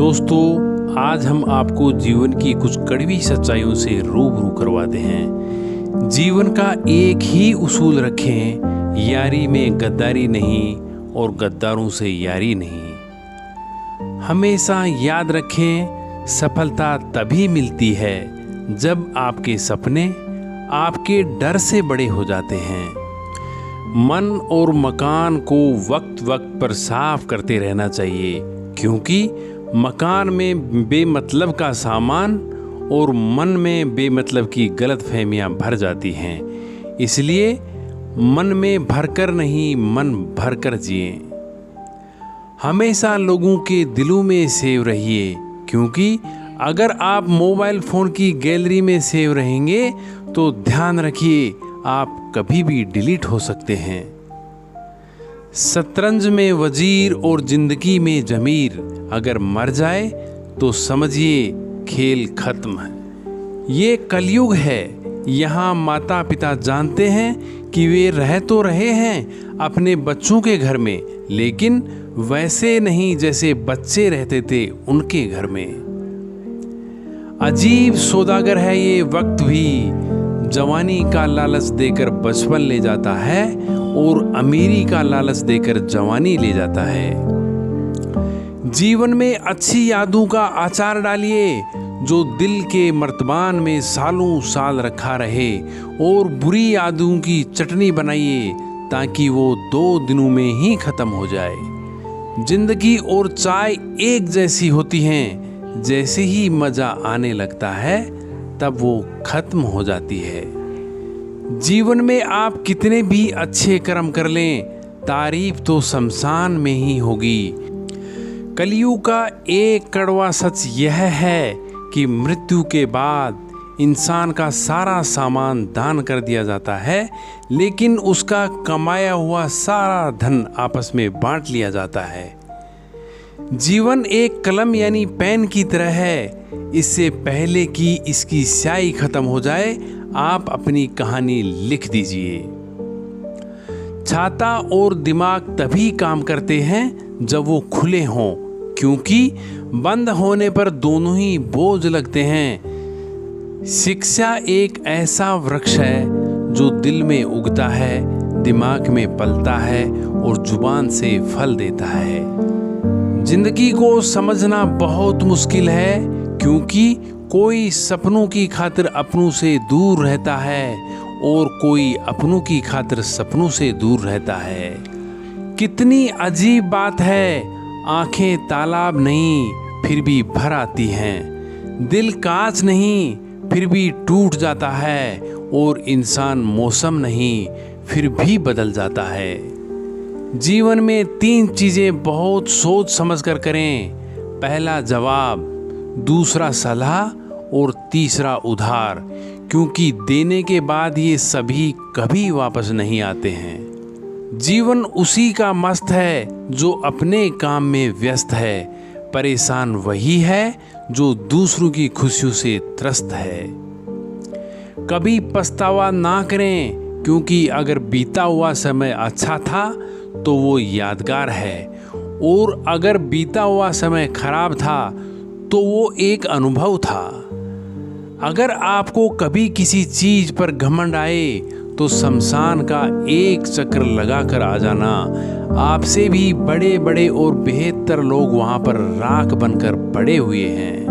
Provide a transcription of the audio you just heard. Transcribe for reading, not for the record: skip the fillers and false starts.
दोस्तों, आज हम आपको जीवन की कुछ कड़वी सच्चाइयों से रूबरू करवाते हैं। जीवन का एक ही उसूल रखें, यारी में गद्दारी नहीं और गद्दारों से यारी नहीं। हमेशा याद रखें, सफलता तभी मिलती है जब आपके सपने आपके डर से बड़े हो जाते हैं। मन और मकान को वक्त वक्त पर साफ करते रहना चाहिए, क्योंकि मकान में बेमतलब का सामान और मन में बेमतलब की गलतफहमियां भर जाती हैं। इसलिए मन में भरकर नहीं, मन भरकर जिए। हमेशा लोगों के दिलों में सेव रहिए, क्योंकि अगर आप मोबाइल फ़ोन की गैलरी में सेव रहेंगे तो ध्यान रखिए, आप कभी भी डिलीट हो सकते हैं। शतरंज में वजीर और जिंदगी में जमीर अगर मर जाए तो समझिए खेल खत्म है। ये कलयुग है। यहाँ माता पिता जानते हैं कि वे रह तो रहे हैं अपने बच्चों के घर में, लेकिन वैसे नहीं जैसे बच्चे रहते थे उनके घर में। अजीब सौदागर है ये वक्त भी, जवानी का लालच देकर बचपन ले जाता है और अमीरी का लालच देकर जवानी ले जाता है। जीवन में अच्छी यादों का अचार डालिए जो दिल के मर्तबान में सालों साल रखा रहे, और बुरी यादों की चटनी बनाइए ताकि वो 2 दिनों में ही खत्म हो जाए। जिंदगी और चाय एक जैसी होती हैं, जैसे ही मजा आने लगता है तब वो खत्म हो जाती है। जीवन में आप कितने भी अच्छे कर्म कर लें, तारीफ तो शमशान में ही होगी। कलयुग का एक कड़वा सच यह है कि मृत्यु के बाद इंसान का सारा सामान दान कर दिया जाता है, लेकिन उसका कमाया हुआ सारा धन आपस में बांट लिया जाता है। जीवन एक कलम यानी पेन की तरह है। इससे पहले कि इसकी स्याही खत्म हो जाए, आप अपनी कहानी लिख दीजिए। छाता और दिमाग तभी काम करते हैं जब वो खुले हों, क्योंकि बंद होने पर दोनों ही बोझ लगते हैं। शिक्षा एक ऐसा वृक्ष है जो दिल में उगता है, दिमाग में पलता है और जुबान से फल देता है। जिंदगी को समझना बहुत मुश्किल है, क्योंकि कोई सपनों की खातिर अपनों से दूर रहता है और कोई अपनों की खातिर सपनों से दूर रहता है। कितनी अजीब बात है, आंखें तालाब नहीं फिर भी भर आती हैं, दिल कांच नहीं फिर भी टूट जाता है, और इंसान मौसम नहीं फिर भी बदल जाता है। जीवन में 3 चीज़ें बहुत सोच समझ कर करें। पहला जवाब, दूसरा सलाह और तीसरा उधार, क्योंकि देने के बाद ये सभी कभी वापस नहीं आते हैं। जीवन उसी का मस्त है जो अपने काम में व्यस्त है, परेशान वही है जो दूसरों की खुशियों से त्रस्त है। कभी पछतावा ना करें, क्योंकि अगर बीता हुआ समय अच्छा था तो वो यादगार है, और अगर बीता हुआ समय खराब था तो वो एक अनुभव था। अगर आपको कभी किसी चीज पर घमंड आए तो शमशान का एक चक्कर लगाकर आ जाना। आपसे भी बड़े बड़े और बेहतर लोग वहां पर राख बनकर पड़े हुए हैं।